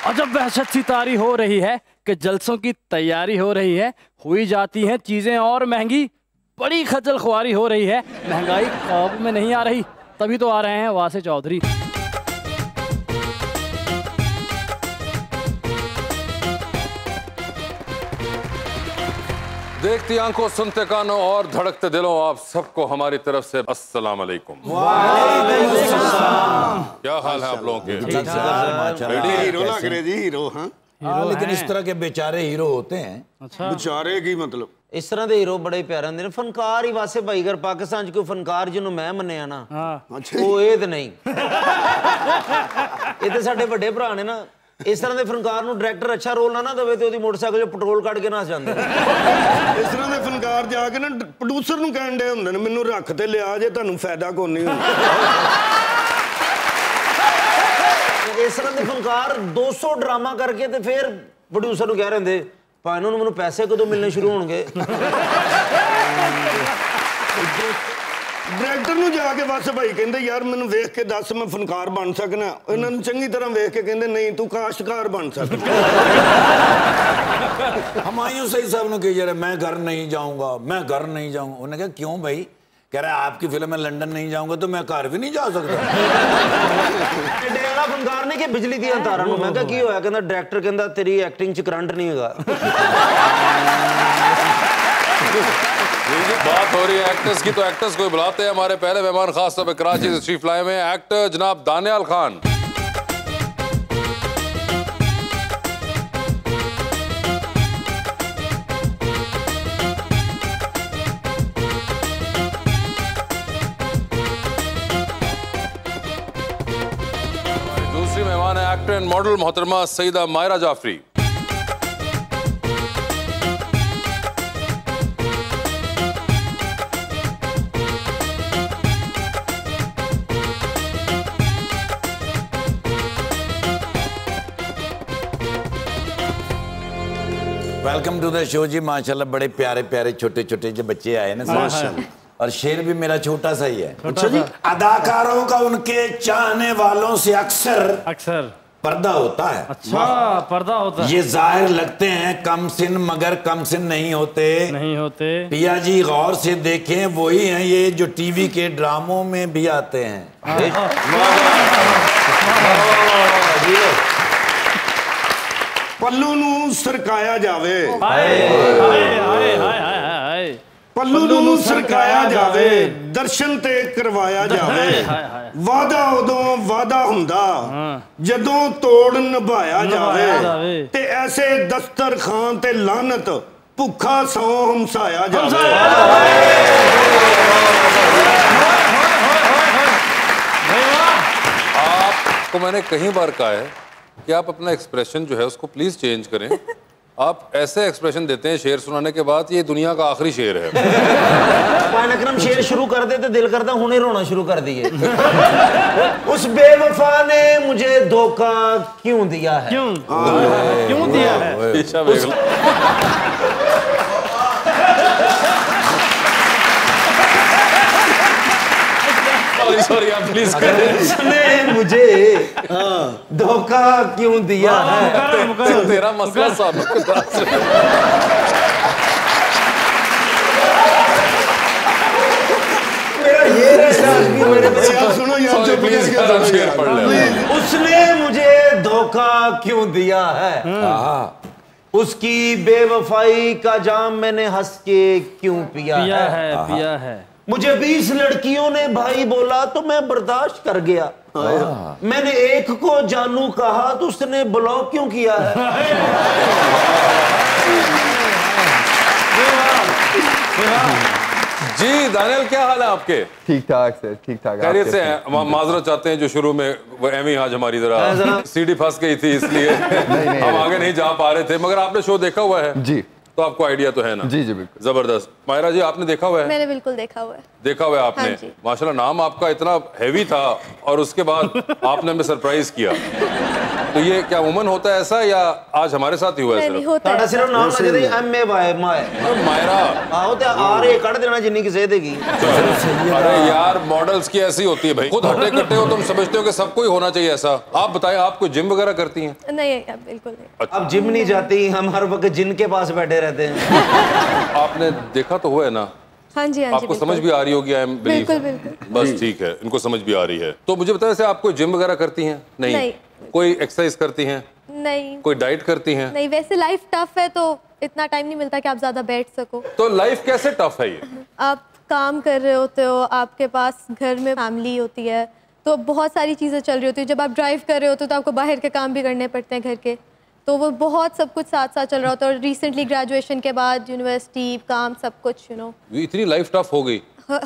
अजब वहशत सी तारी हो रही है कि जलसों की तैयारी हो रही है, हुई जाती हैं चीजें और महंगी, बड़ी खजल खुआरी हो रही है, महंगाई काबू में नहीं आ रही, तभी तो आ रहे हैं वासे चौधरी। देखती आंखों, सुनते कानों और धड़कते दिलों, आप सबको हमारी तरफ से अस्सलाम वालेकुम। क्या हाल है आप लोगों के? हीरो लग रहे जी, हीरो। हाँ, लेकिन इस तरह के बेचारे हीरो होते हैं। अच्छा, बेचारे की मतलब इस तरह के हीरो बड़े प्यारे होंगे। फनकार ही वासे भाई अगर पाकिस्तान च कोई फनकार जिन्होंने मैं मन्निया ना, वो ये तो नहीं, ये तो साडे बड़े भरा ने ना। इस तरह के फनकार नूं डायरेक्टर अच्छा रोल ना दवे तो मोटरसाइकिल जो पेट्रोल कट के नस जाते। इस तरह के फनकार जाके ना प्रोड्यूसर नूं कहण दे हुंदे ने मैनूं रख ते लिया जे तुहानूं फायदा कोई नहीं हुंदा। इस तरह के फनकार 200 ड्रामा करके तो फिर प्रोड्यूसर नूं कह रहे होंदे भाई इन्होंने मैनूं पैसे कदों मिलने शुरू होणगे। डायरेक्टर नूं जाके बस भाई कहंदे यार मैनूं वेख के दस मैं फनकार बन सकना, इन्हां नूं चंगी तरह वेख के कहंदे नहीं तू काश्तकार बन सकदा। हुमायूं सईद साहब ने कही जा रहे मैं घर नहीं जाऊंगा, मैं घर नहीं जाऊंगा। उन्होंने कहा क्यों भाई? कह रहा है आपकी फिल्म में लंदन नहीं जाऊंगा तो मैं घर भी नहीं जा सकता। डेरा फनकार ने कि बिजली दी तारा नूं। मैं कहा की होया? कहंदा डायरेक्टर कहंदा तेरी एक्टिंग च करंट नहीं होगा। बात हो रही है एक्टर्स की, तो एक्टर्स को बुलाते हैं। हमारे पहले मेहमान खास तौर पे कराची से तशरीफ लाए हुए हैं एक्टर जनाब दानियाल खान। दूसरी मेहमान है एक्टर एंड मॉडल मोहतरमा Saeeda Maira Jafri. Welcome to the show जी। माशाल्लाह बड़े प्यारे प्यारे छोटे छोटे जो बच्चे आए ना, और शेर भी मेरा छोटा सा ही है। अच्छा जी। अदाकारों का उनके चाहने वालों से अक्सर पर्दा होता है। अच्छा, पर्दा होता है। ये जाहिर लगते हैं कम सिन मगर कम सिन नहीं होते। पिया जी गौर से देखें, वही हैं ये जो टीवी के ड्रामों में भी आते हैं। पल्लू नूं सरकाया जावे, पल्लू नूं सरकाया जावे, दर्शन ते करवाया जावे, वादा उदों वादा हुंदा जदों तोड़ निभाया जावे, ते ऐसे दस्तर खान ते लानत भुखा सौ हमसाया जावे। आपको मैंने कई बार कहा है कि आप अपना एक्सप्रेशन जो है उसको प्लीज चेंज करें। आप ऐसे एक्सप्रेशन देते हैं शेर सुनाने के बाद, ये दुनिया का आखिरी शेर है। अकरम शेर शुरू कर दे तो दिल करता हुने रोना शुरू कर दिए। उस बेवफा ने मुझे धोखा क्यों दिया है? क्यों दिया है? सॉरी आप प्लीज करें। उसने मुझे धोखा क्यों दिया है? तेरा मसला साबित सुनो यार, शेर पढ़ ले। उसने मुझे धोखा क्यों दिया है? उसकी बेवफाई का जाम मैंने हंस के क्यों पिया है? मुझे 20 लड़कियों ने भाई बोला तो मैं बर्दाश्त कर गया। मैंने एक को जानू कहा तो उसने ब्लॉक क्यों किया है? जी दानियाल, क्या हाल है आपके? ठीक ठाक सर, ठीक ठाक। खैरियत से हैं? माजरत चाहते हैं जो शुरू में वो एमी आज हमारी जरा सीढ़ी फंस गई थी, इसलिए हम आगे नहीं जा पा रहे थे, मगर आपने शो देखा हुआ है जी, तो आपको आइडिया तो है ना? जी जी बिल्कुल। जबरदस्त। मायरा जी आपने देखा हुआ है? मैंने बिल्कुल देखा हुआ है। देखा हुआ है आपने? हाँ, माशाल्लाह नाम आपका इतना हैवी था और उसके बाद आपने हमें सरप्राइज किया। तो ये क्या वुमन होता है ऐसा या आज हमारे साथ ही हुआ है? सिर्फ ਤੁਹਾਡਾ ਸਿਰਫ ਨਾਮ ਨਾ ਜਿਹਦੇ ਐਮਏ मायरा ਆਹੋ ਤੇ ਆਰੇ ਕੱਢ ਦੇਣਾ जिन्नी की सह देगी। अरे यार मॉडल्स की ऐसी होती है भाई, खुद हट्टे कट्टे हो, तुम समझते हो कि सबको ही होना चाहिए ऐसा। आप बताएं, आप कोई जिम वगैरह करती हैं? नहीं बिल्कुल नहीं। अब जिम नहीं जाती, हम हर वक्त जिन के पास बैठे रहते हैं। आपने देखा तो हुआ है ना? हाँ जी, आपको समझ भी आ रही होगी? आई एम बिल्कुल बिल्कुल। बस ठीक है, इनको समझ भी आ रही है। तो मुझे बताओ, ऐसे आप कोई जिम वगैरह करती हैं? नहीं। कोई एक्सरसाइज करती हैं? नहीं। कोई डाइट करती हैं? नहीं। वैसे लाइफ टफ है तो इतना टाइम नहीं मिलता कि आप ज्यादा बैठ सको। तो लाइफ कैसे टफ है ये? आप काम कर रहे होते हो, आपके पास घर में फैमिली होती है, तो बहुत सारी चीजें चल रही होती है। जब आप ड्राइव कर रहे होते हो तो आपको बाहर के काम भी करने पड़ते हैं घर के, तो वो बहुत सब कुछ साथ साथ चल रहा होता है। और रिसेंटली ग्रेजुएशन के बाद यूनिवर्सिटी काम सब कुछ इतनी लाइफ टफ हो गई?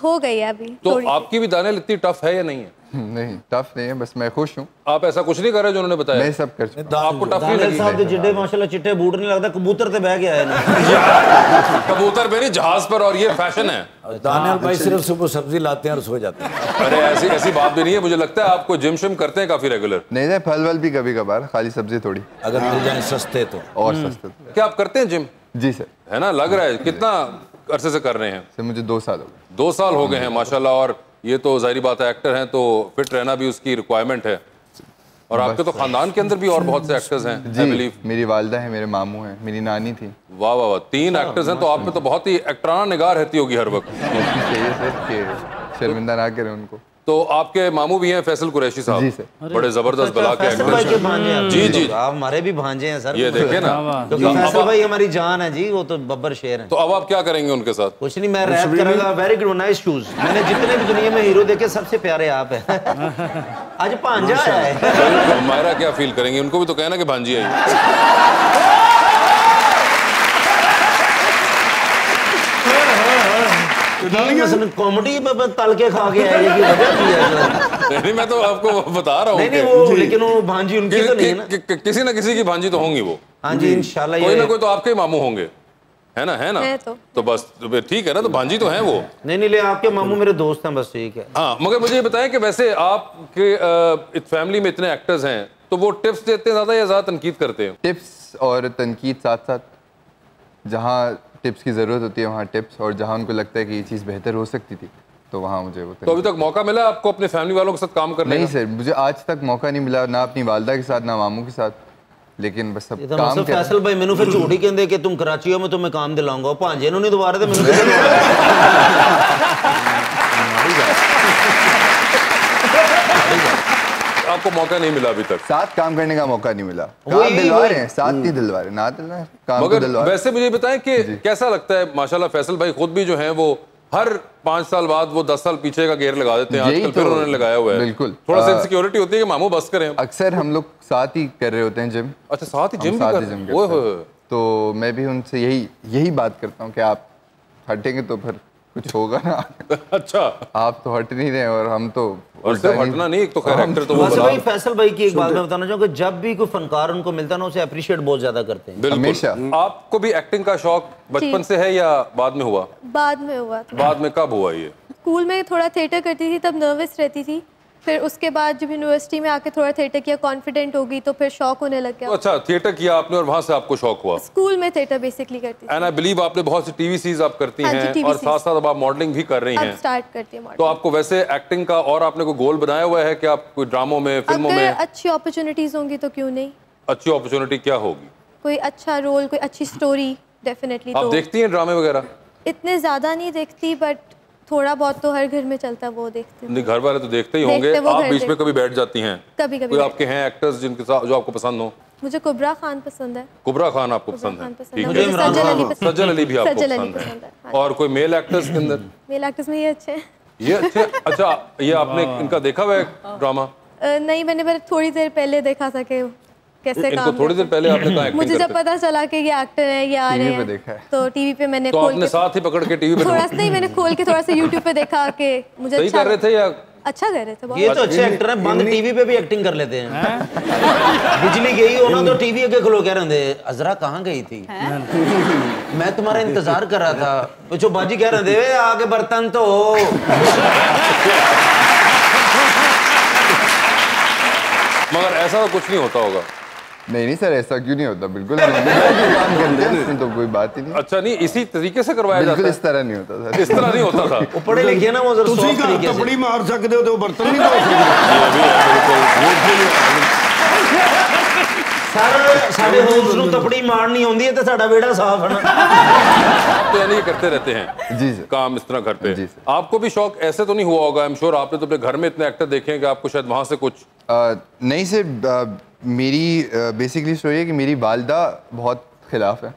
हो गई है अभी। तो आपकी भी दानियल इतनी टफ है या नहीं है? नहीं टफ नहीं है, बस मैं खुश हूँ। आप ऐसा कुछ नहीं कर रहे जो उन्होंने बताया? मैं सब कर चुका। आपको टफ नहीं लगी? साहब जिड्डे माशाल्लाह चिट्टे बूट नहीं लगता, कबूतर पे बह गया है ना। कबूतर पे नहीं, जहाज पर, और ये फैशन है। दानियल भाई सिर्फ सुबह सब्जी लाते हैं और सो जाते हैं। अरे ऐसी बात भी नहीं है, मुझे लगता है आपको जिम शिम करते हैं काफी रेगुलर। नहीं फल वल भी कभी कभार, खाली सब्जी थोड़ी अगर मिल जाए सस्ते तो। और सस्ते। क्या आप करते हैं जिम? जी सर। है ना, लग रहा है। कितना अरसे से कर रहे हैं? सर मुझे 2 साल हो गए। 2 साल हो गए हैं माशाल्लाह। और ये तो जाहिर बात है, एक्टर हैं तो फिट रहना भी उसकी रिक्वायरमेंट है। और आपके तो खानदान के अंदर भी और बहुत से एक्टर्स हैं। जी, मेरी वालदा है, मेरे मामू हैं, मेरी नानी थी। वाह वाह वाह, 3 एक्टर्स हैं। तो आप में तो बहुत ही एक्टराना निगाह रहती होगी हर वक्त। चाहिए सर कि शर्मिंदा ना करें उनको। तो आपके मामू भी हैं फैसल कुरैशी साहब? जी सर। बड़े जबरदस्त बला के एक्टर। जी जी, आप हमारे भी भांजे हैं सर। ये देखे ना, फैसल भाई हमारी जान है जी, वो तो बब्बर शेर है। तो अब आप क्या करेंगे उनके साथ? कुछ नहीं, मैं रैप करूंगा। Very good, nice shoes. मैंने जितने भी दुनिया में हीरो देखे सबसे प्यारे आप हैं। आज भांजा है। मायरा क्या फील करेंगे? उनको भी तो कहना कि भांजी आई। कॉमेडी में तल के खा के आएगी, नहीं मैं तो आपको बता रहा हूँ। नहीं वो, लेकिन वो भांजी उनकी तो नहीं है ना। किसी ना किसी की भांजी तो होंगी वो। हाँ जी इंशाल्लाह। कोई ना कोई तो आपके मामू होंगे, है ना? है ना? तो बस ठीक है ना, तो भांजी तो हैं वो। नहीं ले, आपके मामू मेरे दोस्त हैं, बस ठीक है। हाँ, मगर मुझे ये बताएं कि वैसे आपके फैमिली में इतने एक्टर्स हैं, तो वो टिप्स देते हैं ज्यादा या ज्यादा तनकीद करते हैं? टिप्स और तनकीद साथ साथ। जहाँ टिप्स की ज़रूरत होती है वहाँ टिप्स, और जहाँ उनको लगता है कि ये चीज़ बेहतर हो सकती थी तो वहाँ मुझे वो। तो अभी तक मौका मिला आपको अपने फैमिली वालों के साथ काम करने? नहीं सर, मुझे आज तक मौका नहीं मिला, ना अपनी वालदा के साथ ना मामू के साथ। लेकिन बस सब काम कर। फैसल भाई मैंने फिर झूठी कहते कि तुम कराची हो, मैं तुम्हें काम दिलाऊंगा। भांजे नहीं दोबारा तो मैंने आपको मौका नहीं मिला अभी तक? साथ काम करने का मौका नहीं मिला। काम दिलवा रहे हैं, साथ नहीं दिलवा रहे, ना दिलवा काम मगर दिलवा। वैसे मुझे बताएं कि कैसा लगता है? माशाल्लाह फैसल भाई खुद भी जो हैं वो हर 5 साल बाद वो 10 साल पीछे का गेयर लगा देते हैं। आजकल फिर उन्होंने लगाया हुआ है। बिल्कुल। थोड़ा सा इनसिक्योरिटी होती है कि मामू बस करें। अक्सर हम लोग साथ ही कर रहे होते हैं जिम। अच्छा, साथ ही जिम भी करते हैं। तो मैं भी उनसे यही बात करता हूँ कि आप हटेंगे तो फिर कुछ होगा ना। अच्छा, आप तो हट नहीं रहे और हम तो हटना नहीं। एक तो खैर एक्टर तो वो भाई फैसल भाई की एक बात मैं बताना चाहूँगा, जब भी कोई फनकार उनको मिलता है ना, उसे अप्रिशिएट बहुत ज्यादा करते हैं। हमेशा। आपको भी एक्टिंग का शौक बचपन से है या बाद में हुआ? बाद में हुआ था। बाद में कब हुआ ये? स्कूल में थोड़ा थिएटर करती थी, तब नर्वस रहती थी। फिर उसके बाद जब यूनिवर्सिटी में आके थोड़ा थिएटर किया, कॉन्फिडेंट हो गई, तो फिर शौक होने लग गया। तो अच्छा, थिएटर किया आपने और वहां से आपको शौक हुआ? स्कूल में थिएटर बेसिकली करती थी। एंड आई बिलीव आपने बहुत सी टीवी सीरीज आप करती हैं और साथ साथ अब आप मॉडलिंग भी कर रही हैं। स्टार्ट करती है। तो आपको वैसे एक्टिंग का और आपने कोई गोल बनाया हुआ है कि आप कोई ड्रामों में, फिल्मों में? अच्छी अपॉर्चुनिटीज होंगी तो क्यों नहीं। अच्छी अपॉर्चुनिटी क्या होगी? कोई अच्छा रोल, कोई अच्छी स्टोरी, डेफिनेटली। आप देखती हैं ड्रामे वगैरह? इतने ज्यादा नहीं देखती, बट थोड़ा बहुत तो हर घर में चलता है, वो देखते हैं। घर वाले तो देखते ही होंगे। आप बीच में कभी बैठ जाती हैं? कभी कभी। कोई आपके हैं एक्टर्स जिनके साथ जो आपको पसंद हो? मुझे कुबरा खान पसंद है। कुबरा खान आपको पसंद है? मुझे सज्जल अली भी आपको पसंद है? और कोई मेल एक्टर्स के अंदर? मेल एक्टर्स में ये अच्छे हैं। ये अच्छे? अच्छा, ये आपने इनका देखा हुआ है ड्रामा? नहीं, मैंने थोड़ी देर पहले देखा था कि कैसे काम। थोड़ी देर पहले आपने कहा? मुझे जब पता चला कि ये एक्टर है, ये आ रहे हैं, तो टीवी पे मैंने खोल के साथ ही पकड़ के टीवी पे थोड़ा सा ही मैंने खोल के थोड़ा सा यूट्यूब पे देखा कि मुझे सही कर रहे थे या अच्छा कर रहे थे। ये तो अच्छे एक्टर हैं, बंद टीवी पे भी एक्टिंग कर लेते हैं। बिजली गई हो ना तो टीवी आगे खलो कह रहे थे, अजरा कहाँ गई थी? मैं तुम्हारा इंतजार कर रहा था। जो बाजी कह रहे थे, आगे बर्तन तो मगर ऐसा तो कुछ नहीं होता होगा। नहीं सर, ऐसा क्यों नहीं होता, बिल्कुल हम काम करते हैं, इसमें तो कोई बात ही नहीं। अच्छा, नहीं इसी तरीके से करवाया जाता है? इस तरह नहीं होता सर, इस तरह नहीं होता था। वो पढ़े लिखे ना, वो जरा सॉफ्ट तरीके से तपड़ी मार सकते हो तो बर्तन नहीं धो सकते। सारे होल्स ਨੂੰ तपड़ी मारनी होती है तो साडा बेड़ा साफ है ना। आप तो यानी करते रहते हैं जी सर, काम इस तरह घर पे। जी सर। आपको भी शौक ऐसे तो नहीं हुआ होगा, आई एम श्योर आपने तो अपने घर में इतने एक्टर देखे हैं कि आपको शायद वहां से कुछ नहीं सर, मेरी बेसिकली स्टोरी है कि मेरी वालदा बहुत खिलाफ है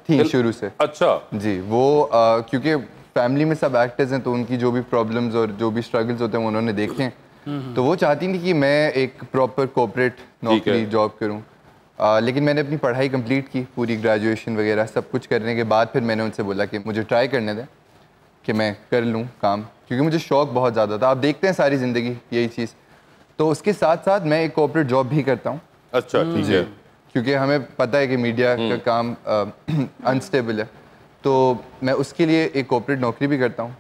थी शुरू से। अच्छा जी, वो क्योंकि फैमिली में सब एक्टर्स हैं तो उनकी जो भी प्रॉब्लम्स और जो भी स्ट्रगल्स होते हैं उन्होंने देखे हैं, तो वो चाहती थी कि मैं एक प्रॉपर कॉर्पोरेट नौकरी जॉब करूं। लेकिन मैंने अपनी पढ़ाई कंप्लीट की, पूरी ग्रेजुएशन वगैरह सब कुछ करने के बाद फिर मैंने उनसे बोला कि मुझे ट्राई करने दें कि मैं कर लूँ काम, क्योंकि मुझे शौक बहुत ज़्यादा था। आप देखते हैं सारी ज़िंदगी यही चीज़, तो उसके साथ साथ मैं एक कॉर्पोरेट जॉब भी करता हूँ। अच्छा ठीक है, क्योंकि हमें पता है कि मीडिया का काम अनस्टेबल है, तो मैं उसके लिए एक कॉर्पोरेट नौकरी भी करता हूँ,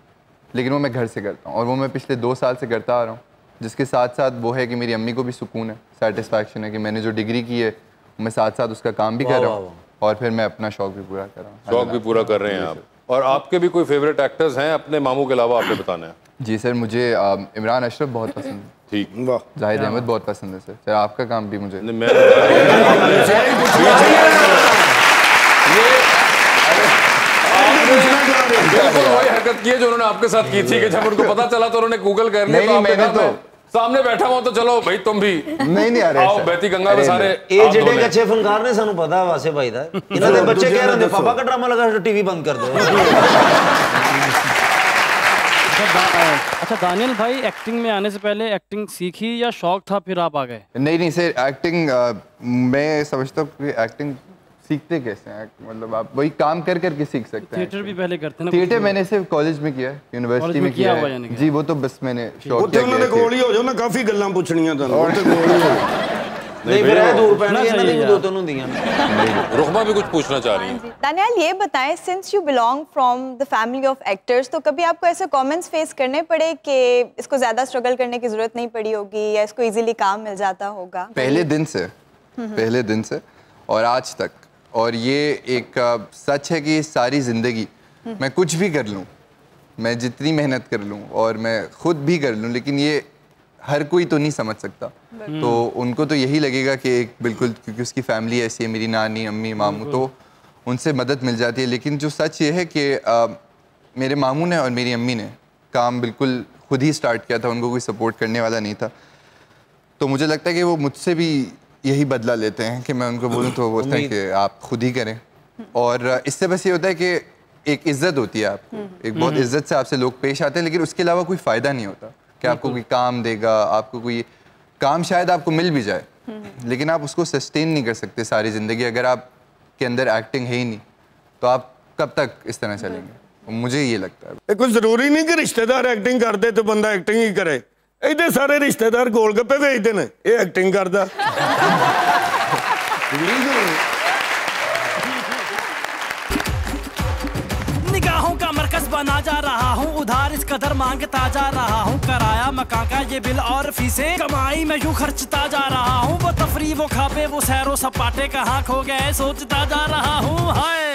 लेकिन वो मैं घर से करता हूँ और वो मैं पिछले 2 साल से करता आ रहा हूँ। जिसके साथ साथ वो है कि मेरी अम्मी को भी सुकून है, सेटिस्फैक्शन है कि मैंने जो डिग्री की है मैं साथ साथ उसका काम भी कर रहा हूँ और फिर मैं अपना शौक भी पूरा कर रहा हूँ। शौक भी पूरा कर रहे हैं आप। और आपके भी कोई फेवरेट एक्टर्स हैं अपने मामू के अलावा, आपने बताना है? जी सर, मुझे इमरान अशरफ बहुत पसंद है। ठीक, जाहिद अहमद बहुत पसंद है सर। सर आपका काम भी मुझे बिल्कुल वही हरकत की है जो उन्होंने आपके साथ की थी कि जब उनको पता चला तो उन्होंने गूगल कर लिया। नहीं, मैंने तो सामने बैठा हुआ तो चलो भाई तुम भी नहीं आ रहे आओ बहती गंगा में सारे। ਇਹ ਜਿਹੜੇ ਕੱਚੇ ਫਨਕਾਰ ਨੇ ਸਾਨੂੰ ਪਤਾ ਵਾਸੇ ਭਾਈ ਦਾ, ਇਹਨਾਂ ਦੇ ਬੱਚੇ ਕਹਿ ਰਹੇ ਨੇ ਪਾਪਾ का ड्रामा लगा टीवी बंद कर दो। अच्छा दानियल भाई, एक्टिंग में आने से पहले एक्टिंग सीखी या शौक था फिर आप आ गए? नहीं सर, एक्टिंग मैं समझता हूँ कि एक्टिंग सीखते कैसे हैं, मतलब आप वही काम कर करके सीख सकते हैं। थिएटर भी पहले करते हैं ना? थिएटर मैंने सिर्फ कॉलेज में किया है, यूनिवर्सिटी में किया है जी। वो तो बस मैंने शौक ਉੱਥੇ ਉਹਨਾਂ ਦੇ ਕੋਲ ਹੀ ਹੋ ਜਾਓ ਨਾ, ਕਾਫੀ ਗੱਲਾਂ ਪੁੱਛਣੀਆਂ ਤੁਹਾਨੂੰ ਉੱਥੇ ਕੋਲ ਹੀ ਹੋ। नहीं फिर है दूर पैना ਇਹਨਾਂ ਦੀ ਵੀ ਦੋ ਤਿੰਨ ਹੁੰਦੀਆਂ ਨੇ। रुखमा भी कुछ पूछना चाह रही है। दानियल ये बताएं, since you belong from the family of actors, तो कभी आपको ऐसे कमेंट्स फेस करने पड़े कि इसको ज्यादा स्ट्रगल करने की जरूरत नहीं पड़ी होगी या इसको इजीली काम मिल जाता होगा? पहले दिन से और आज तक, और ये एक सच है कि सारी ज़िंदगी मैं कुछ भी कर लूँ, मैं जितनी मेहनत कर लूँ और मैं खुद भी कर लूँ, लेकिन ये हर कोई तो नहीं समझ सकता। तो उनको तो यही लगेगा कि एक बिल्कुल, क्योंकि उसकी फैमिली ऐसी है, मेरी नानी अम्मी मामू, तो उनसे मदद मिल जाती है। लेकिन जो सच ये है कि मेरे मामू ने और मेरी अम्मी ने काम बिल्कुल खुद ही स्टार्ट किया था, उनको कोई सपोर्ट करने वाला नहीं था। तो मुझे लगता है कि वो मुझसे भी यही बदला लेते हैं कि मैं उनको बोलूँ तो वो बोलते हैं कि आप खुद ही करें। और इससे बस ये होता है कि एक इज़्ज़त होती है आपको, एक बहुत इज़्ज़त से आपसे लोग पेश आते हैं, लेकिन उसके अलावा कोई फ़ायदा नहीं होता कि आपको कोई काम देगा, आपको कोई काम शायद आपको मिल भी जाए, लेकिन आप उसको सस्टेन नहीं कर सकते सारी ज़िंदगी। अगर आपके अंदर एक्टिंग है ही नहीं तो आप कब तक इस तरह चलेंगे? मुझे ये लगता है। कोई ज़रूरी नहीं कि रिश्तेदार एक्टिंग करते तो बंदा एक्टिंग ही करे। इधर सारे रिश्तेदार गोलगप्पे बेचते हैं, ये एक्टिंग करता। निगाहों का मरकज बना जा रहा हूँ, उधार इस कदर मांगता जा रहा हूँ, कराया मकान का ये बिल और फीसें, कमाई में यूं खर्चता जा रहा हूँ, वो तफरी वो खाबे वो सैरो सपाटे कहाँ खो गए सोचता जा रहा हूँ। हाय